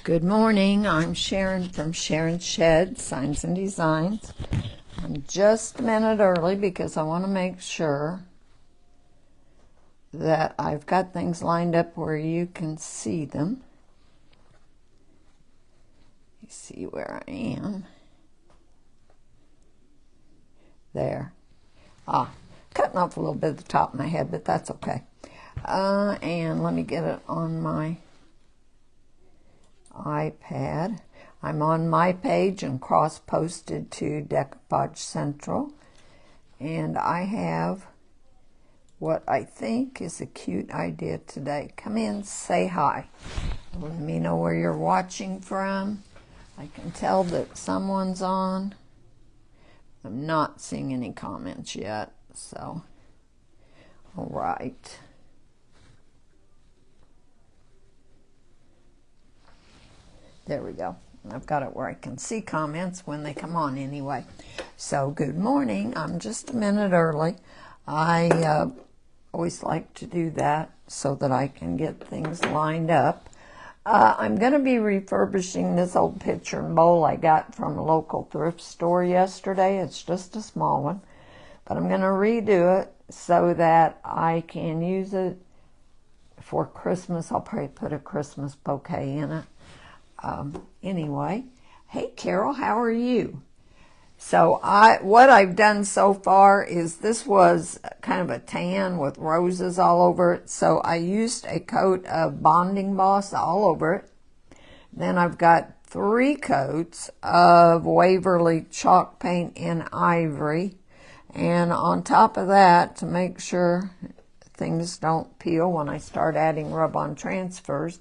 Good morning, I'm Sharon from Sharon's Shed, Signs and Designs. I'm just a minute early because I want to make sure that I've got things lined up where you can see them. You see where I am. There. Cutting off a little bit of the top of my head, but that's okay. And let me get it on my iPad. I'm on my page and cross-posted to Decoupage Central, and I have what I think is a cute idea today. Come in, say hi. Let me know where you're watching from. I can tell that someone's on. I'm not seeing any comments yet, so all right. There we go. I've got it where I can see comments when they come on anyway. So good morning. I'm just a minute early. I always like to do that so that I can get things lined up. I'm going to be refurbishing this old pitcher and bowl I got from a local thrift store yesterday. It's just a small one, but I'm going to redo it so that I can use it for Christmas. I'll probably put a Christmas bouquet in it. Anyway, hey Carol, how are you? So what I've done so far is this was kind of a tan with roses all over it. So I used a coat of Bonding Boss all over it. Then I've got 3 coats of Waverly chalk paint in ivory. And on top of that, to make sure things don't peel when I start adding rub-on transfers,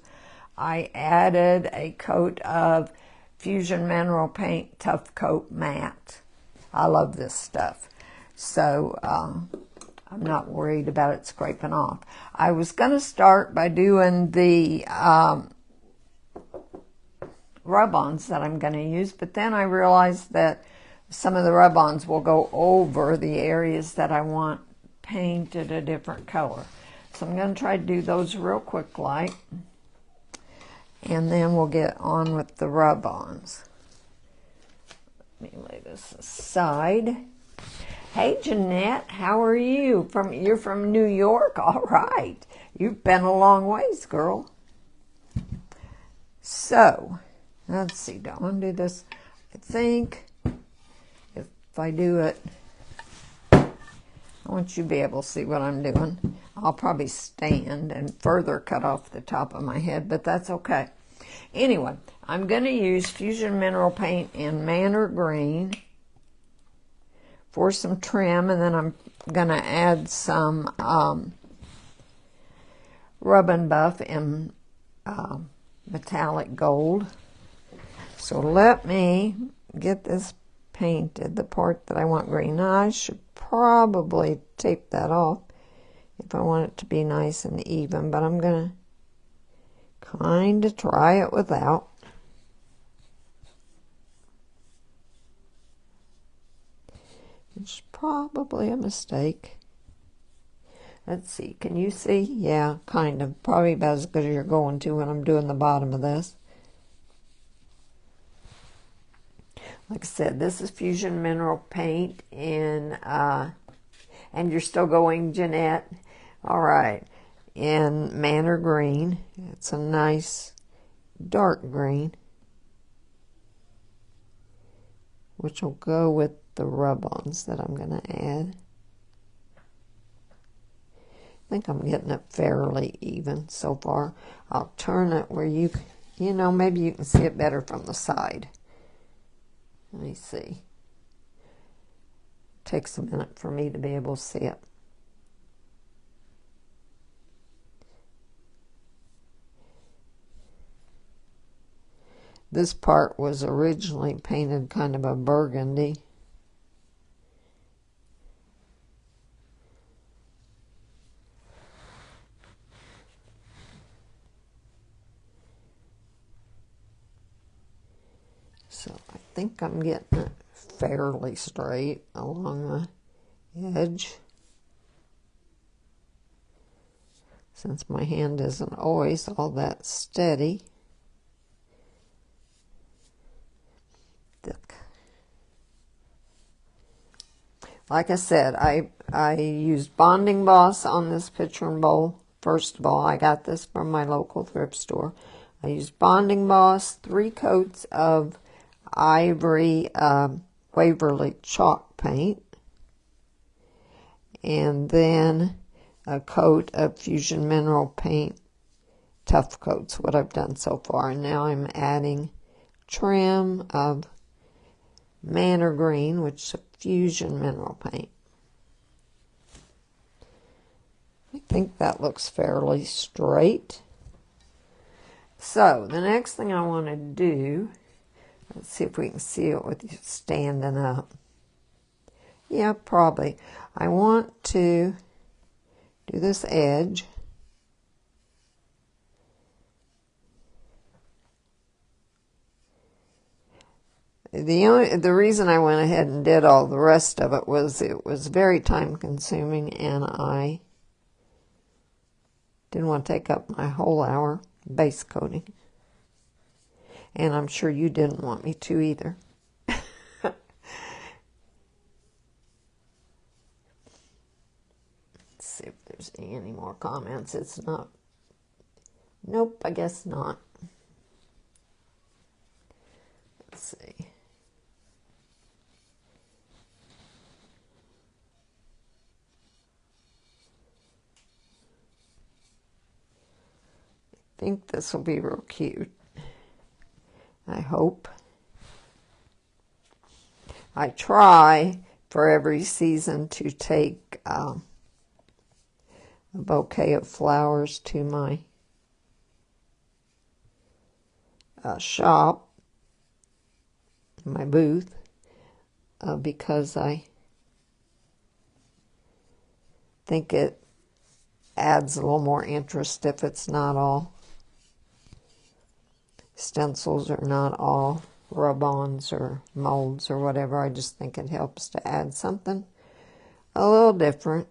I added a coat of Fusion Mineral Paint Tough Coat Matte. I love this stuff. So I'm not worried about it scraping off. I was going to start by doing the rub-ons that I'm going to use, but then I realized that some of the rub-ons will go over the areas that I want painted a different color. So I'm going to try to do those real quick like. And then we'll get on with the rub-ons. Let me lay this aside. Hey, Jeanette, how are you? You're from New York? All right. You've been a long ways, girl. So, let's see. Do I want to do this? I think if I do it, I want you to be able to see what I'm doing. I'll probably stand and further cut off the top of my head, but that's okay. Anyway, I'm going to use Fusion Mineral Paint in Manor Green for some trim, and then I'm going to add some Rub and Buff in metallic gold. So let me get this painted, the part that I want green. Now, I should probably tape that off if I want it to be nice and even, but I'm going to kind of try it without. It's probably a mistake. Let's see, can you see? Yeah, kind of. Probably about as good as you're going to when I'm doing the bottom of this. Like I said, this is Fusion Mineral Paint in, and you're still going, Jeanette? All right. In Manor Green. It's a nice dark green, which will go with the rub-ons that I'm going to add. I think I'm getting it fairly even so far. I'll turn it where you know, maybe you can see it better from the side. Let me see. It takes a minute for me to be able to see it. This part was originally painted kind of a burgundy. So I think I'm getting it fairly straight along the edge. Since my hand isn't always all that steady. like I said, I used Bonding Boss on this pitcher and bowl. First of all, I got this from my local thrift store. I used Bonding Boss, 3 coats of Ivory Waverly chalk paint, and then a coat of Fusion Mineral Paint Tough Coats, what I've done so far. And now I'm adding trim of Manor Green, which is a Fusion Mineral Paint. I think that looks fairly straight. So the next thing I want to do, let's see if we can see it with you standing up. Yeah, probably. I want to do this edge. The reason I went ahead and did all the rest of it was very time consuming, and I didn't want to take up my whole hour base coating. And I'm sure you didn't want me to either. Let's see if there's any more comments. It's not. Nope, I guess not. Let's see. I think this will be real cute. I hope. I try for every season to take a bouquet of flowers to my shop, my booth, because I think it adds a little more interest if it's not all stencils or not all rub-ons or molds or whatever. I just think it helps to add something a little different.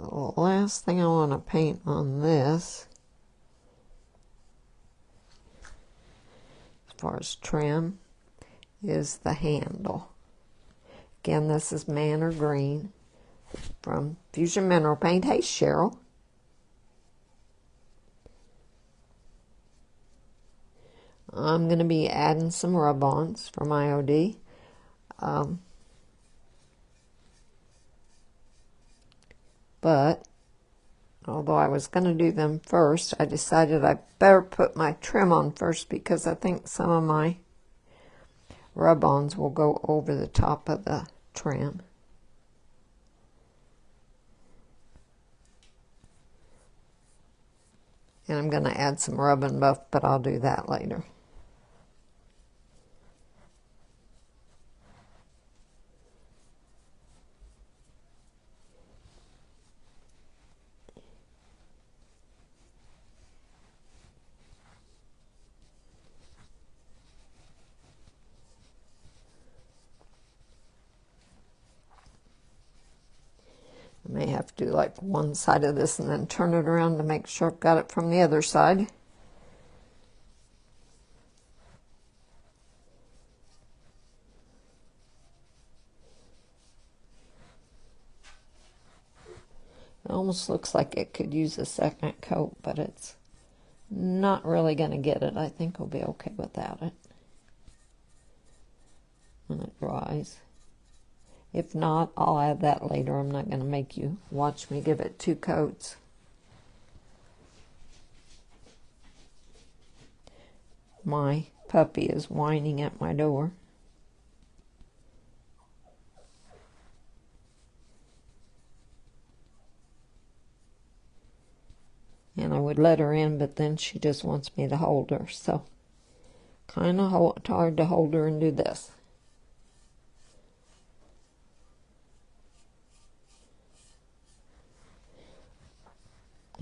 The last thing I want to paint on this, as far as trim, is the handle. Again, this is Manor Green from Fusion Mineral Paint. Hey, Cheryl. I'm going to be adding some rub-ons from IOD. But although I was going to do them first, I decided I better put my trim on first, because I think some of my rub-ons will go over the top of the trim. And I'm going to add some rub and buff, but I'll do that later. I may have to do like one side of this and then turn it around to make sure I've got it from the other side. It almost looks like it could use a second coat, but it's not really going to get it. I think we'll be okay without it when it dries. If not, I'll add that later. I'm not going to make you watch me give it 2 coats. My puppy is whining at my door. And I would let her in, but then she just wants me to hold her. So, kind of hard to hold her and do this.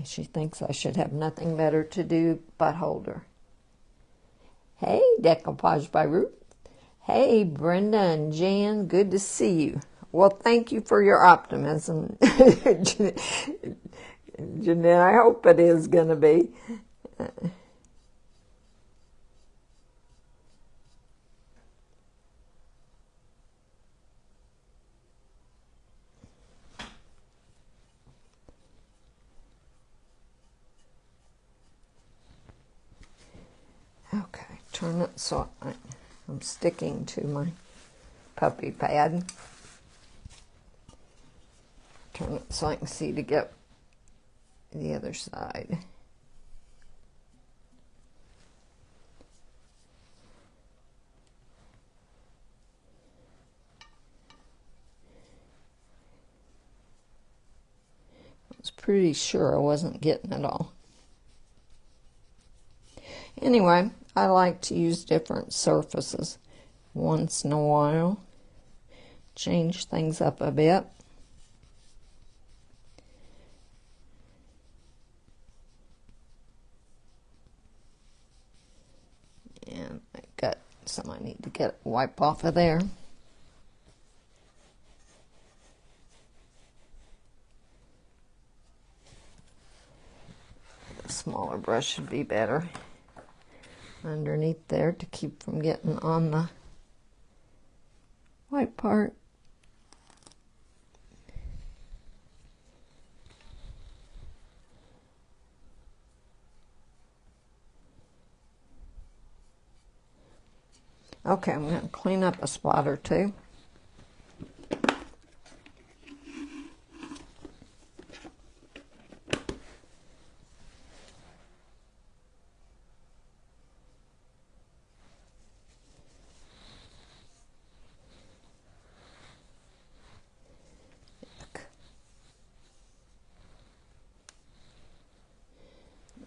She thinks I should have nothing better to do but hold her. Hey, Decoupage by Ruth. Hey, Brenda and Jan, good to see you. Well, thank you for your optimism, Jeanette. I hope it is going to be. Okay, turn it so I'm sticking to my puppy pad. Turn it so I can see to get the other side. I was pretty sure I wasn't getting it all. Anyway, I like to use different surfaces once in a while. Change things up a bit. And I got some I need to get wipe off of there. The smaller brush should be better underneath there to keep from getting on the white part. Okay, I'm going to clean up a spot or two.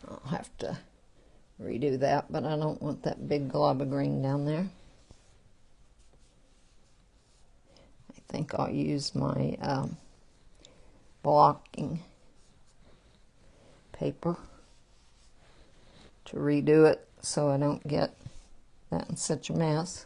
I'll have to redo that, but I don't want that big glob of green down there. I think I'll use my blocking paper to redo it so I don't get that in such a mess.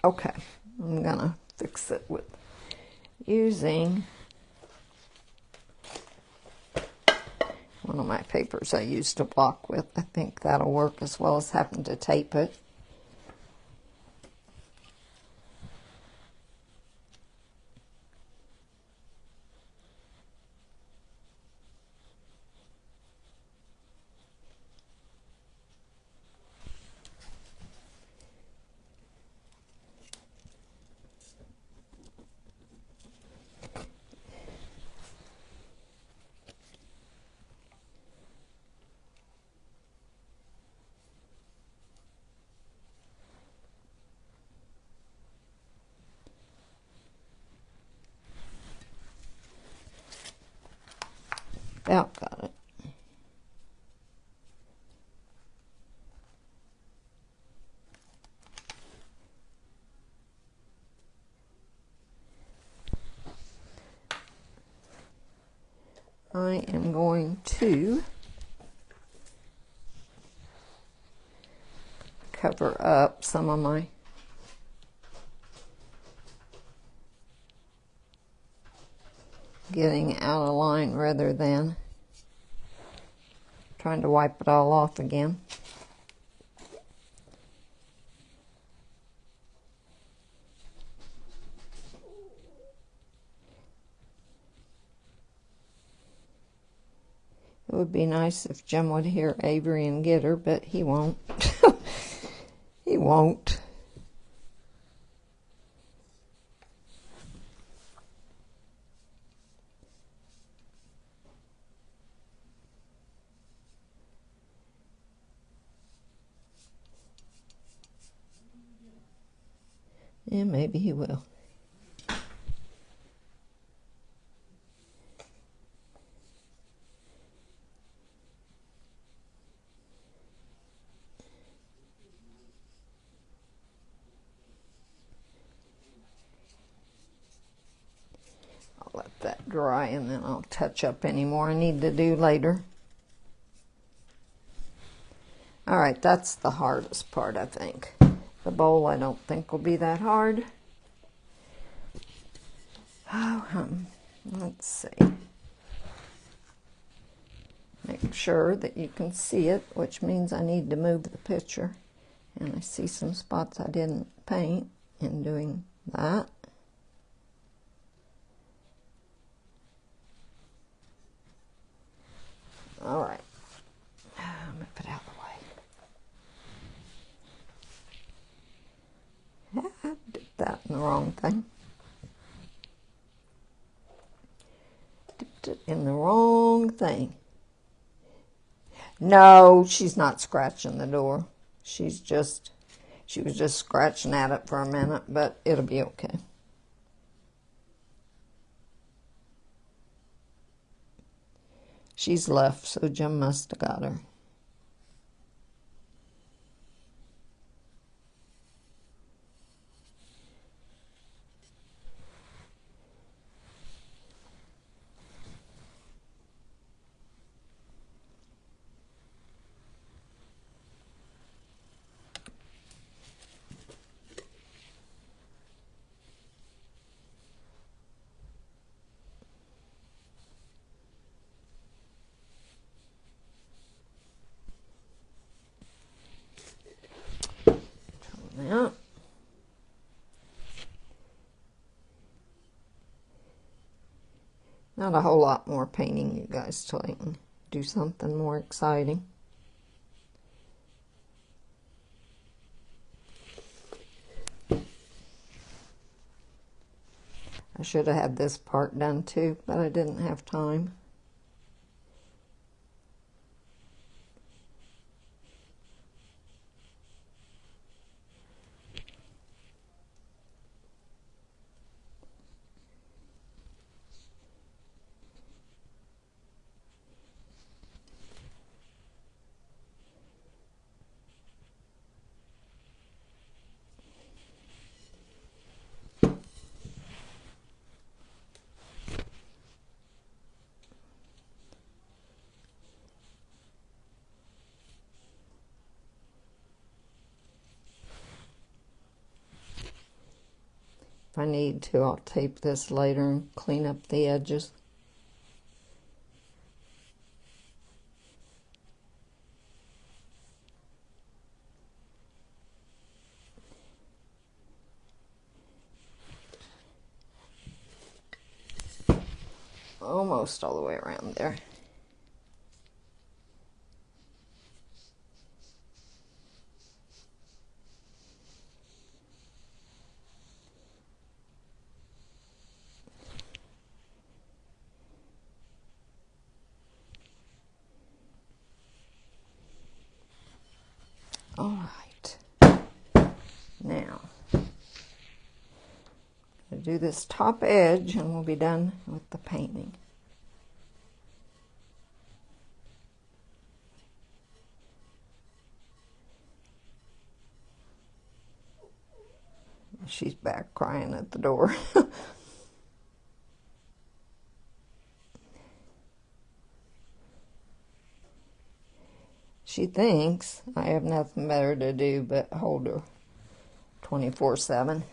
Okay, I'm gonna fix it with using one of my papers I used to block with. I think that'll work as well as having to tape it. About got it. I am going to cover up some of my getting out of line rather than trying to wipe it all off again. It would be nice if Jim would hear Avery and get her, but he won't. He won't. Yeah, maybe he will. I'll let that dry and then I'll touch up any more I need to do later. All right, that's the hardest part, I think. The bowl I don't think will be that hard. Oh, let's see. Make sure that you can see it, which means I need to move the picture. And I see some spots I didn't paint in doing that. All right. I'm going to put it out of the way. I did that in the wrong thing. Dipped it in the wrong thing. No, she's not scratching the door. She was just scratching at it for a minute, but it'll be okay. She's left, so Jim must have got her. Yeah. Not a whole lot more painting, you guys, till I can do something more exciting. I should have had this part done too, but I didn't have time. If I need to, I'll tape this later and clean up the edges. Almost all the way around there. All right. Now, I'll do this top edge and we'll be done with the painting. She's back crying at the door. She thinks I have nothing better to do but hold her 24/7.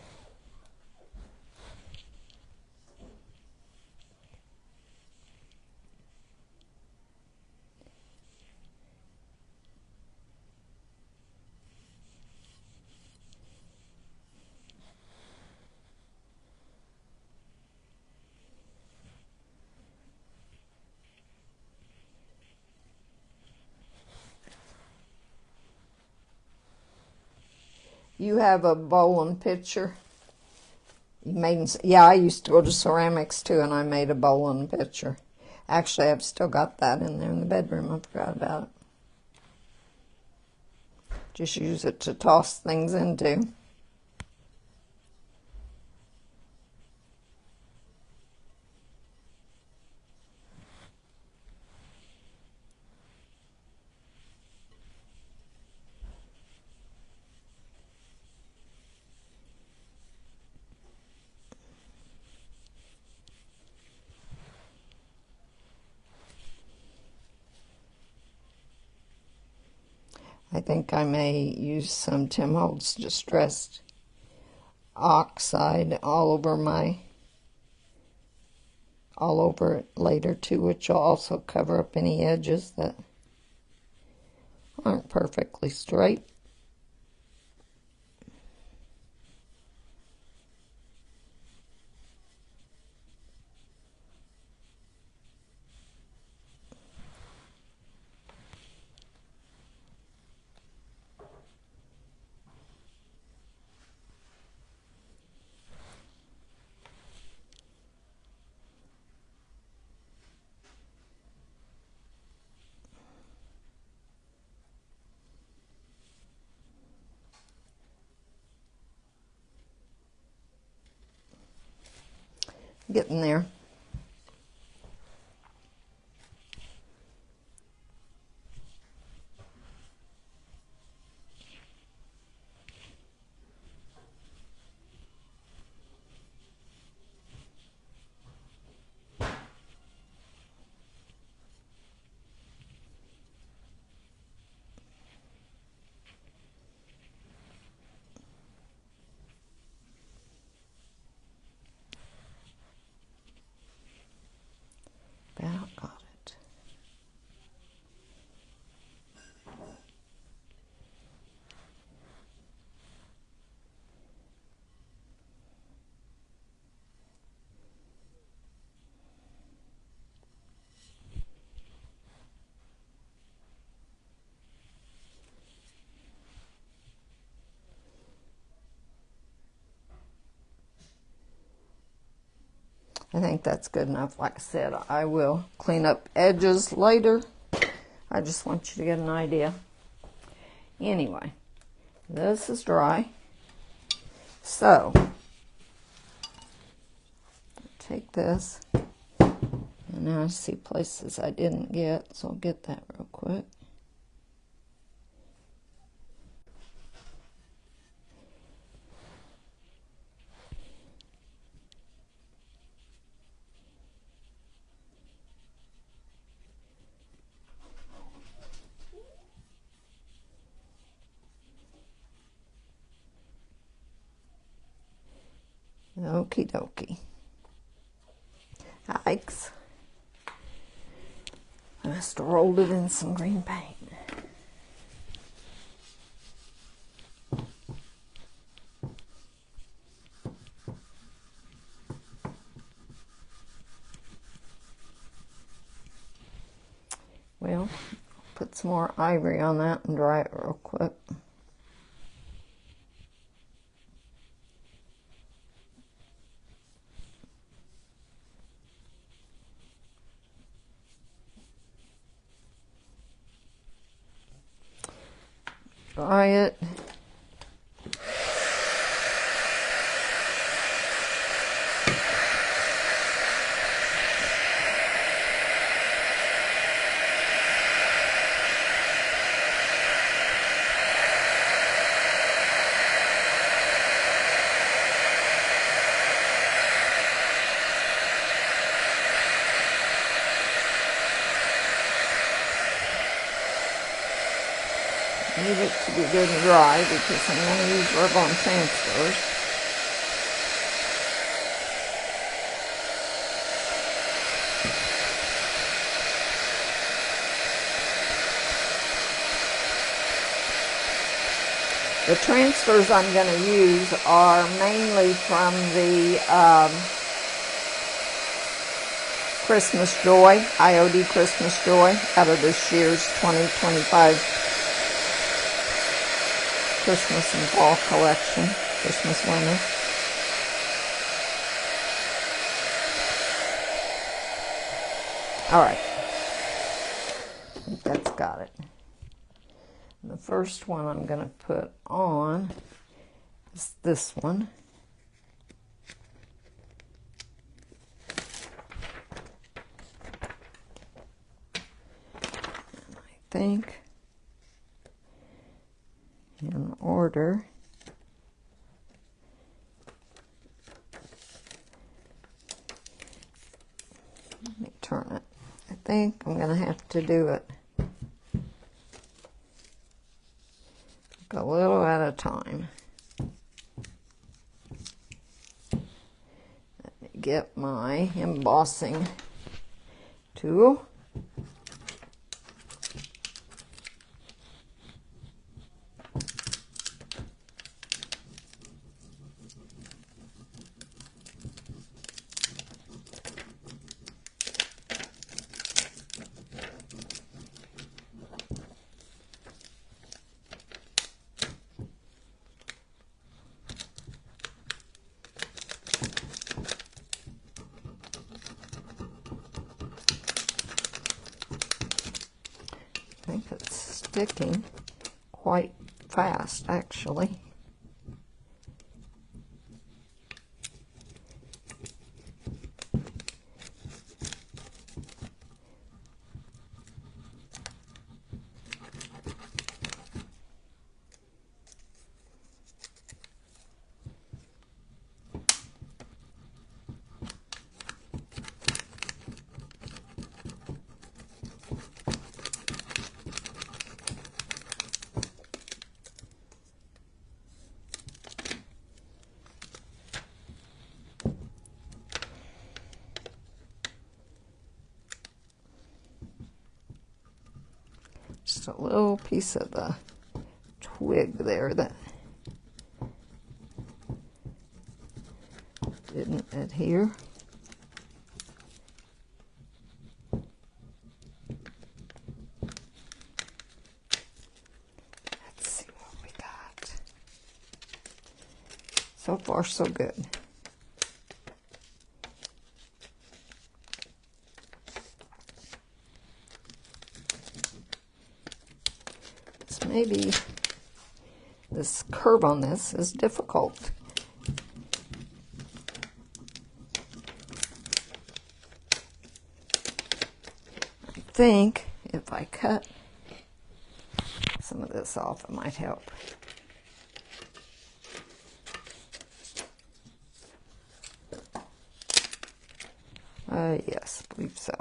You have a bowl and pitcher. You made, yeah, I used to go to ceramics too, and I made a bowl and pitcher. Actually, I've still got that in there in the bedroom. I forgot about it. Just use it to toss things into. I think I may use some Tim Holtz Distressed Oxide all over it later too, which will also cover up any edges that aren't perfectly straight. Getting there. About got it. I think that's good enough. Like I said, I will clean up edges later. I just want you to get an idea. Anyway, this is dry. So, take this. And now I see places I didn't get, so I'll get that real quick. Okie dokie. Yikes. I must have rolled it in some green paint. Well, put some more ivory on that and dry it real quick. Dry it. Need it to be good and dry because I'm going to use rub-on transfers. The transfers I'm going to use are mainly from the Christmas Joy, IOD Christmas Joy, out of this year's 2025 Christmas and Fall collection, Christmas winter. All right, I think that's got it. The first one I'm going to put on is this one. And I think in order let me turn it. I think I'm going to have to do it time. Let me get my embossing tool. I think it's sticking quite fast, actually. Just a little piece of the twig there that didn't adhere. Let's see what we got. So far, so good. Maybe this curve on this is difficult. I think if I cut some of this off, it might help. Yes, I believe so.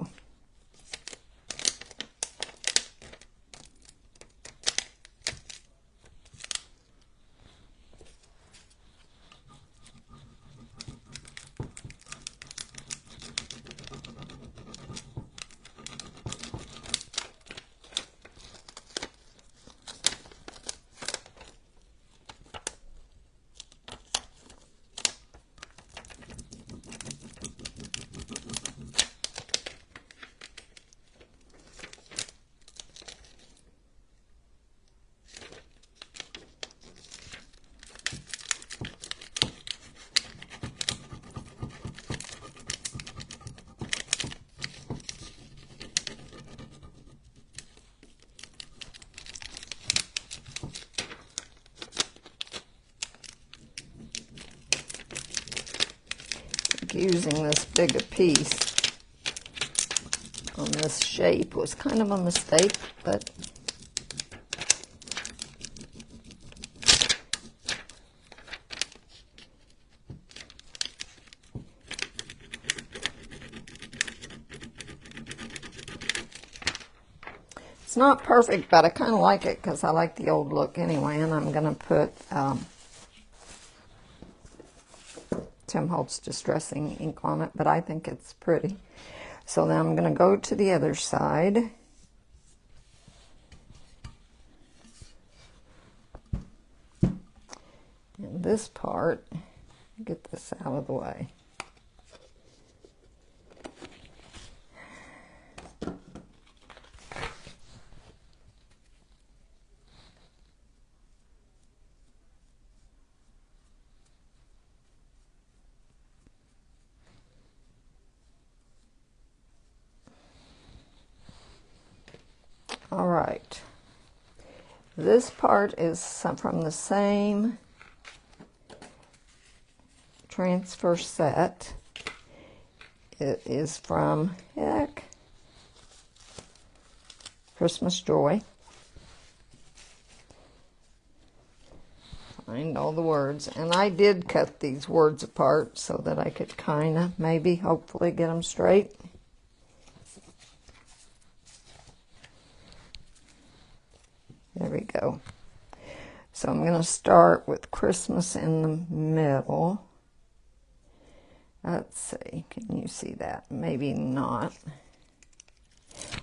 Using this bigger piece on this shape was kind of a mistake, but it's not perfect, but I kind of like it because I like the old look anyway, and I'm going to put Tim Holtz Distressing ink on it, but I think it's pretty. So then I'm going to go to the other side. And this part, get this out of the way. All right, this part is from the same transfer set. It is from Christmas Joy. Find all the words, and I did cut these words apart so that I could kind of maybe hopefully get them straight. There we go. So I'm going to start with Christmas in the middle. Let's see, can you see that? Maybe not.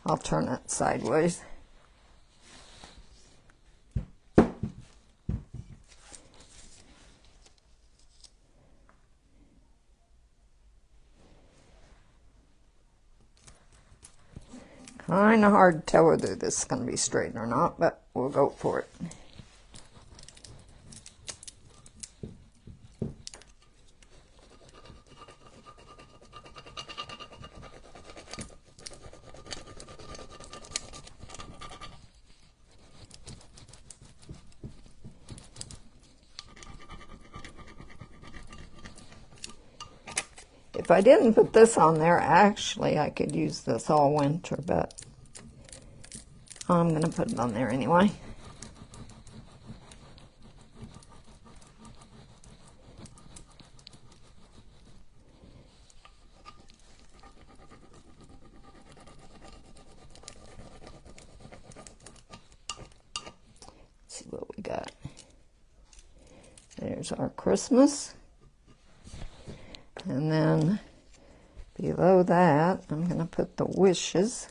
I'll turn it sideways. Kind of hard to tell whether this is going to be straight or not, but we'll go for it. If I didn't put this on there, actually I could use this all winter, but I'm going to put it on there anyway. Let's see what we got. There's our Christmas. And then below that, I'm going to put the wishes.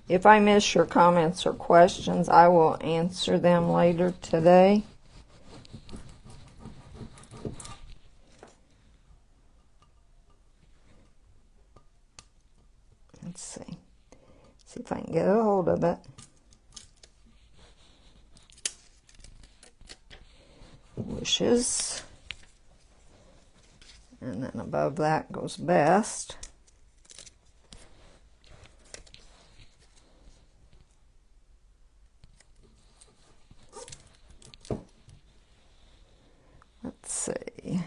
If I miss your comments or questions, I will answer them later today. Let's see. See if I can get a hold of it. Wishes. And then above that goes best. Let's see.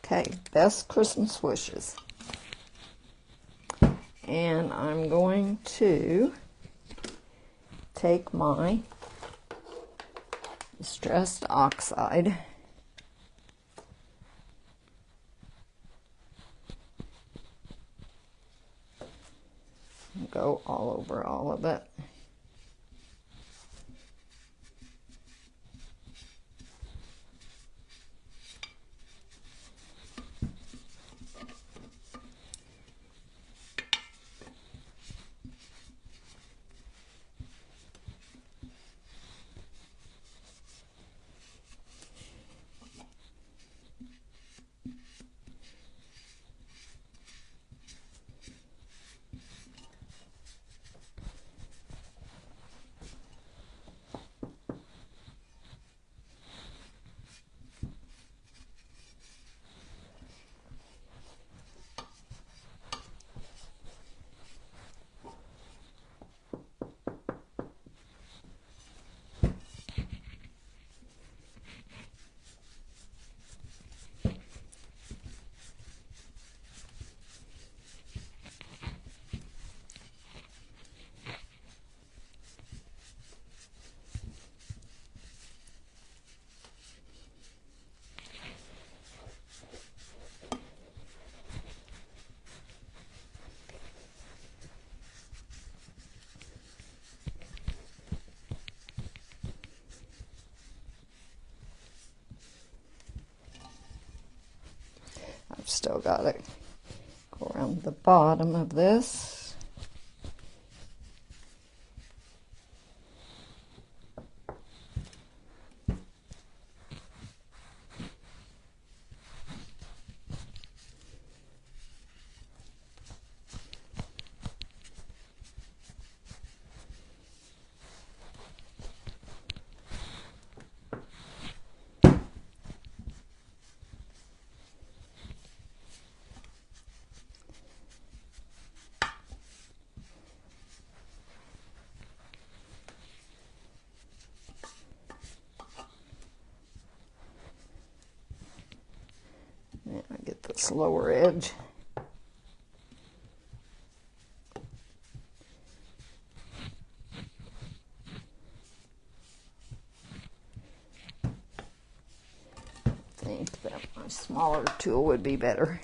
Okay, best Christmas wishes. And I'm going to take my distressed oxide and go all over all of it. still got to go around the bottom of this. Now I get this lower edge. I think that my smaller tool would be better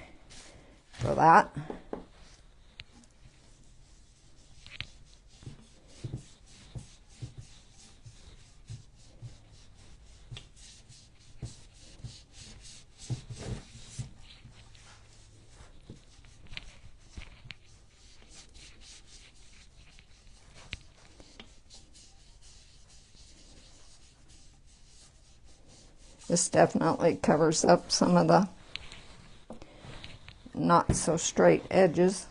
for that. This definitely covers up some of the not so straight edges.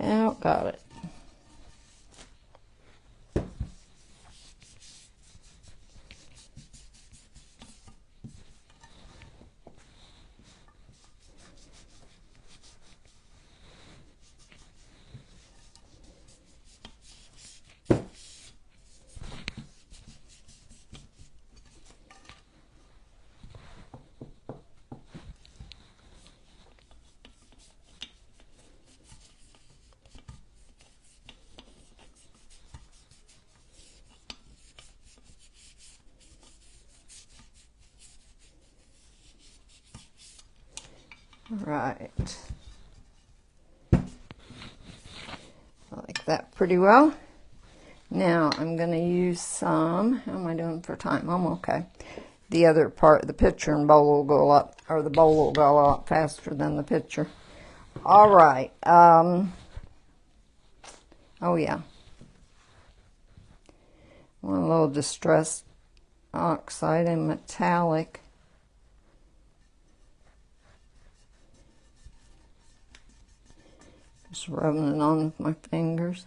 Now, got it. Right. I like that pretty well. Now I'm going to use some, how am I doing for time? I'm okay. The other part of the picture and bowl will go up, or the bowl will go a lot faster than the picture. All right. Oh yeah. One little distress oxide and metallic. Just rubbing it on with my fingers.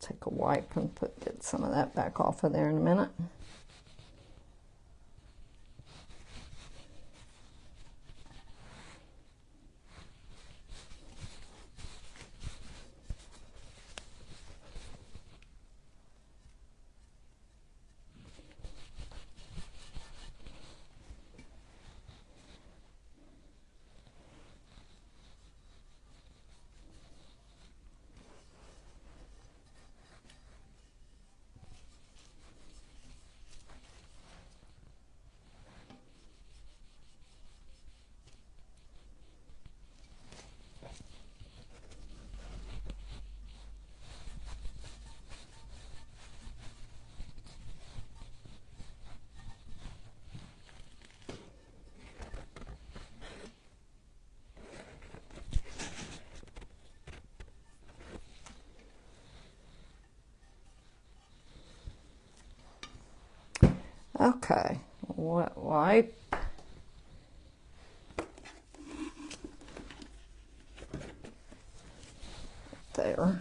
Take a wipe and get some of that back off of there in a minute. Okay, wet wipe. There.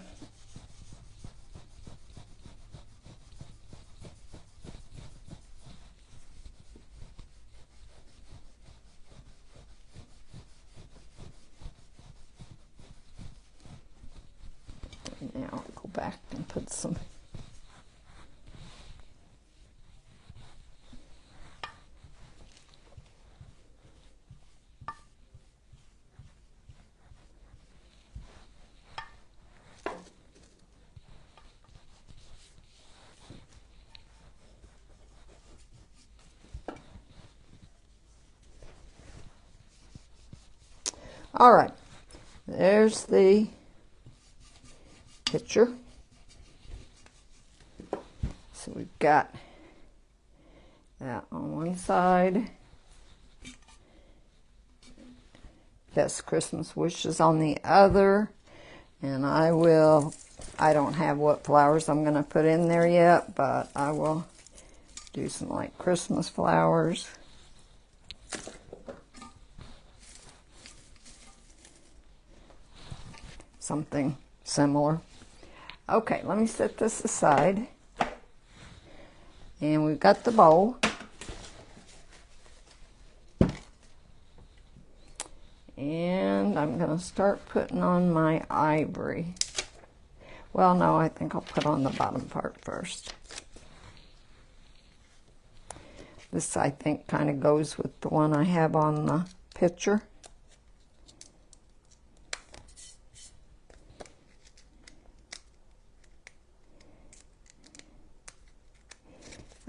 Now I'll go back and put some. All right, there's the picture. So we've got that on one side. Best Christmas wishes on the other. And I don't have what flowers I'm going to put in there yet, but I will do some like Christmas flowers. Something similar. Okay, let me set this aside. And we've got the bowl. And I'm going to start putting on my ivory. Well, no, I think I'll put on the bottom part first. This, I think, kind of goes with the one I have on the picture.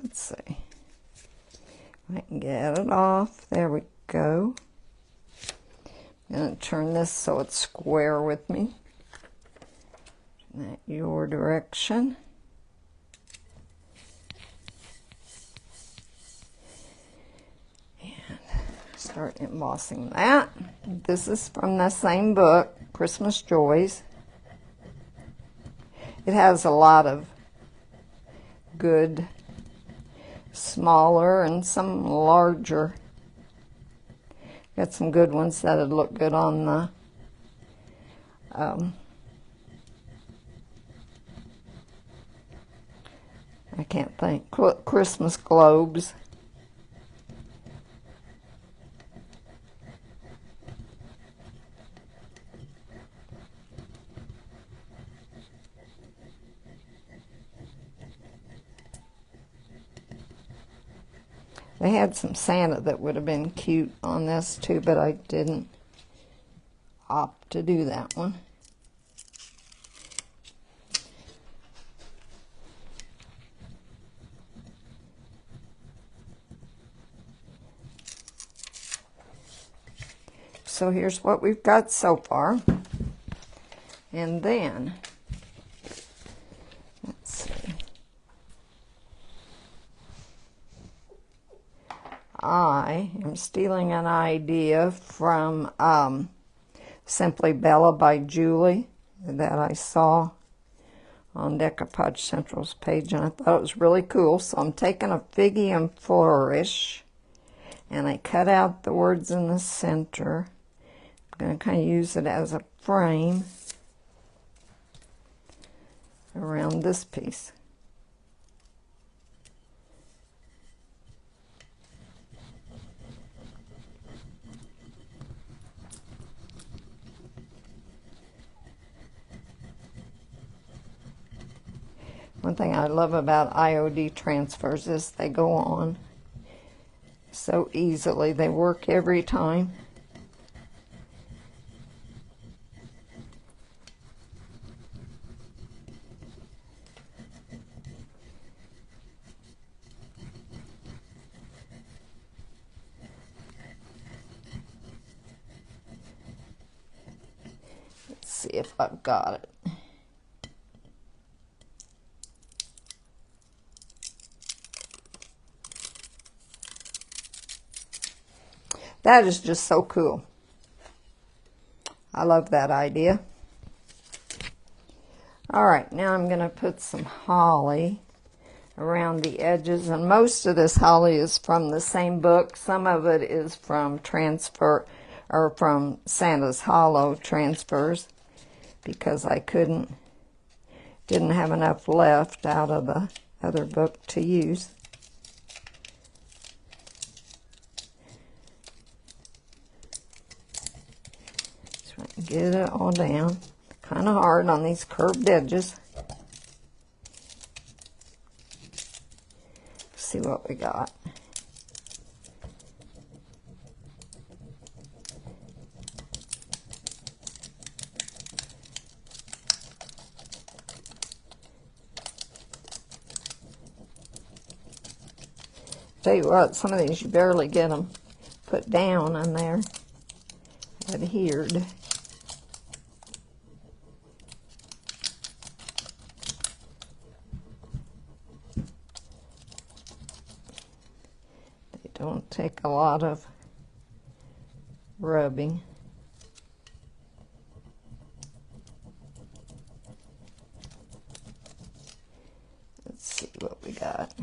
Let's see. I can get it off. There we go. I'm going to turn this so it's square with me. Turn that your direction. And start embossing that. This is from the same book, Christmas Joys. It has a lot of good smaller and some larger. Got some good ones that'd look good on the I can't think, Christmas globes. They had some Santa that would have been cute on this too, but I didn't opt to do that one. So here's what we've got so far. And then, let's see. I am stealing an idea from Simply Bella by Julie that I saw on Decoupage Central's page, and I thought it was really cool. So I'm taking a Figgy and Flourish, and I cut out the words in the center. I'm going to kind of use it as a frame around this piece. One thing I love about IOD transfers is they go on so easily. They work every time. Let's see if I've got it. That is just so cool. I love that idea. All right, now I'm going to put some holly around the edges. And most of this holly is from the same book. Some of it is from transfer, or from Santa's Hollow transfers, because I didn't have enough left out of the other book to use. Try and get it all down. Kind of hard on these curved edges. See what we got. Tell you what, some of these you barely get them put down and they're adhered. They don't take a lot of rubbing. Let's see what we got.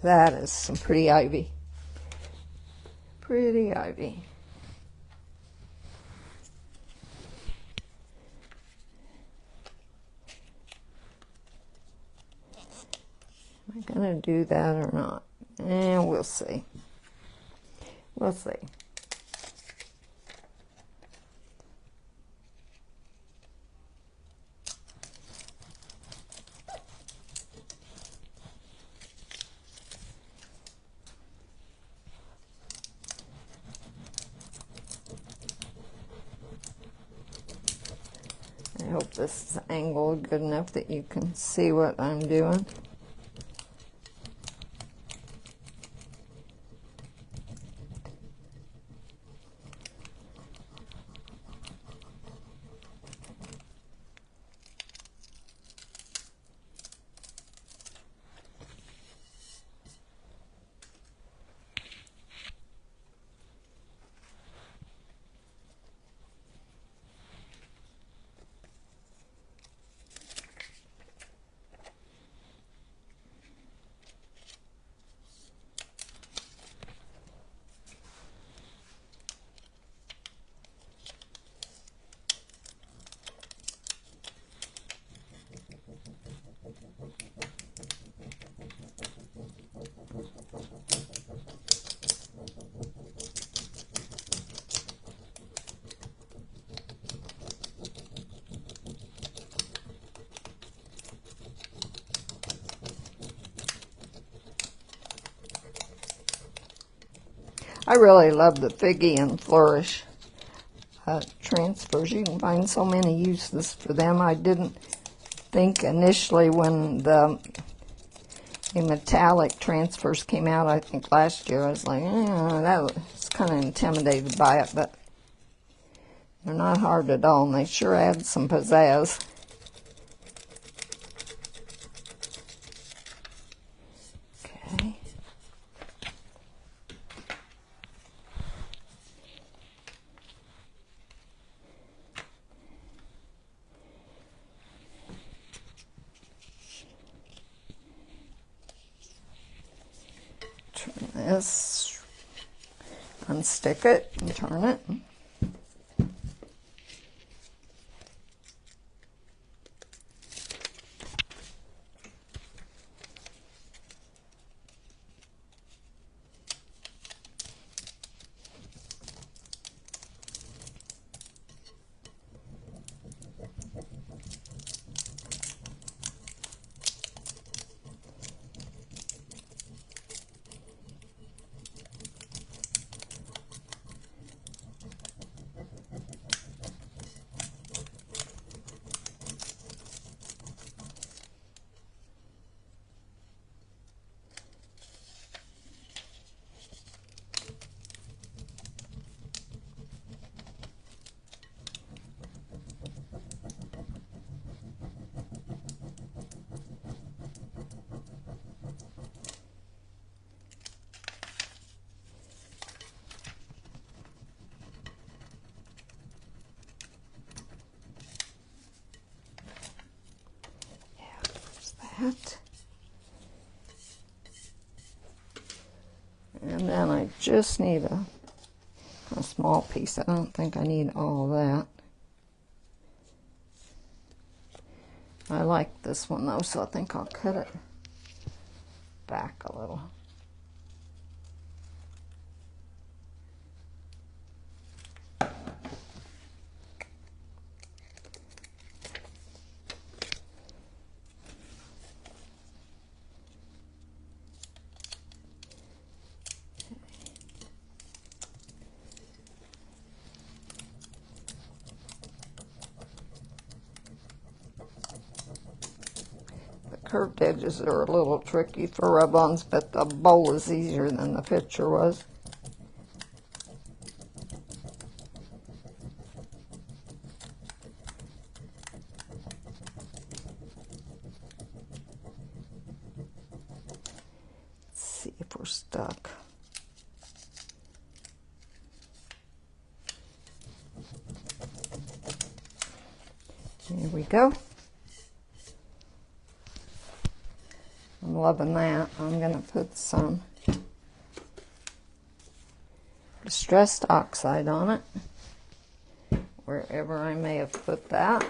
That is some pretty ivy. Pretty ivy. Am I going to do that or not? We'll see. We'll see. I hope this is angled good enough that you can see what I'm doing. I really love the Figgy and Flourish transfers. You can find so many uses for them. I didn't think initially when the metallic transfers came out, I think last year, I was like, that was kind of intimidated by it, but they're not hard at all, and they sure add some pizzazz. Okay. Turn this, unstick it and turn it. that. And then I just need a small piece. I don't think I need all that. I like this one though, so I think I'll cut it back a little. Curved edges are a little tricky for rub-ons, but the bowl is easier than the picture was. Let's see if we're stuck. Here we go. I'm loving that. I'm going to put some distressed oxide on it, wherever I may have put that.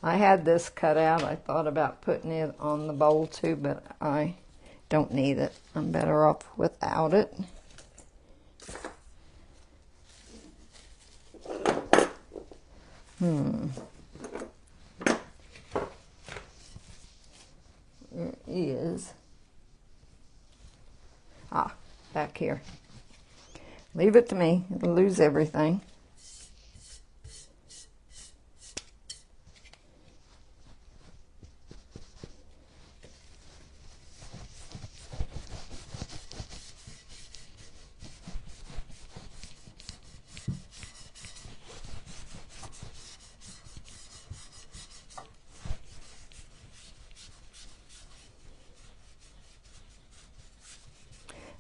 I had this cut out. I thought about putting it on the bowl too, but I don't need it. I'm better off without it. There is, back here. Leave it to me. It'll lose everything.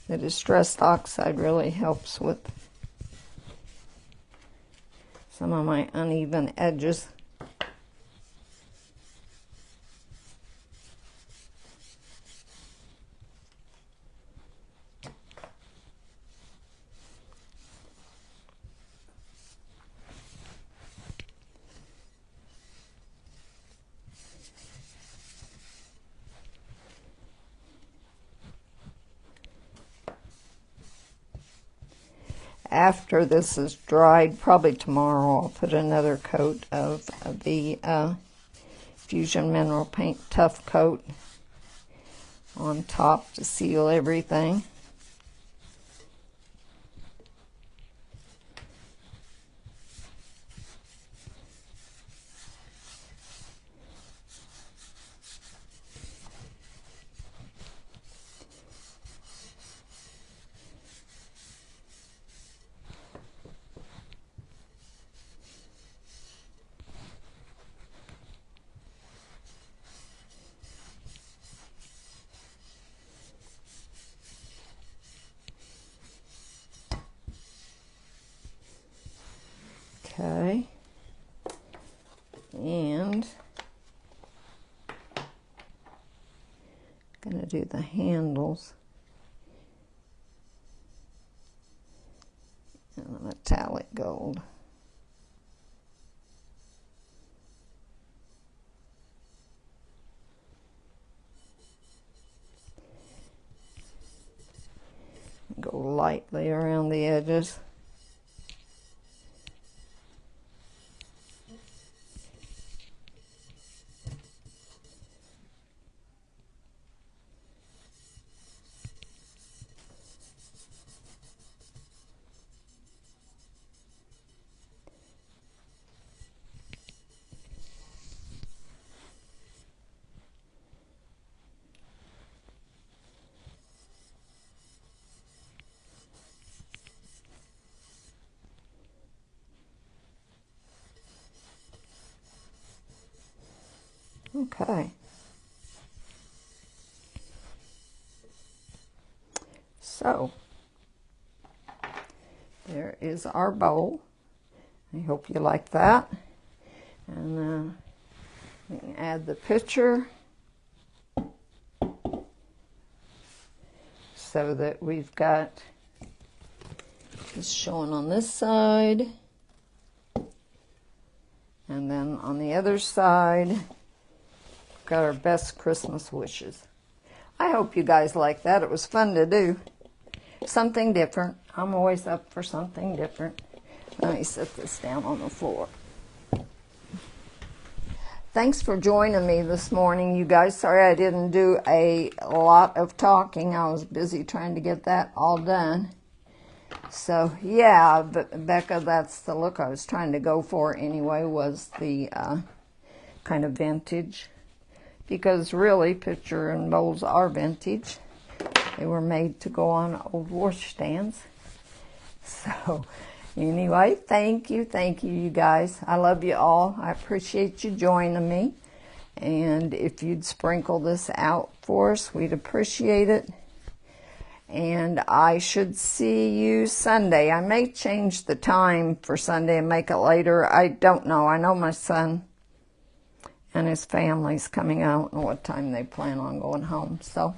The distressed oxide really helps with some of my uneven edges. After this is dried, probably tomorrow, I'll put another coat of the Fusion Mineral Paint Tough Coat on top to seal everything. Okay, and I'm going to do the handles in a metallic gold. Go lightly around the edges. Okay. So, there is our bowl. I hope you like that. And then we can add the picture so that we've got this showing on this side. And then on the other side, we've got our best Christmas wishes. I hope you guys like that. It was fun to do. Something different. I'm always up for something different. Let me set this down on the floor. Thanks for joining me this morning, you guys. Sorry I didn't do a lot of talking. I was busy trying to get that all done. So, yeah, but Becca, that's the look I was trying to go for anyway, was the kind of vintage. Because really, pitcher and bowls are vintage. They were made to go on old washstands. So, anyway, thank you, you guys. I love you all. I appreciate you joining me. And if you'd sprinkle this out for us, we'd appreciate it. And I should see you Sunday. I may change the time for Sunday and make it later. I don't know. I know my son and his family's coming out and what time they plan on going home. So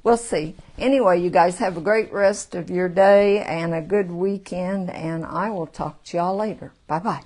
we'll see. Anyway, you guys have a great rest of your day and a good weekend. And I will talk to y'all later. Bye-bye.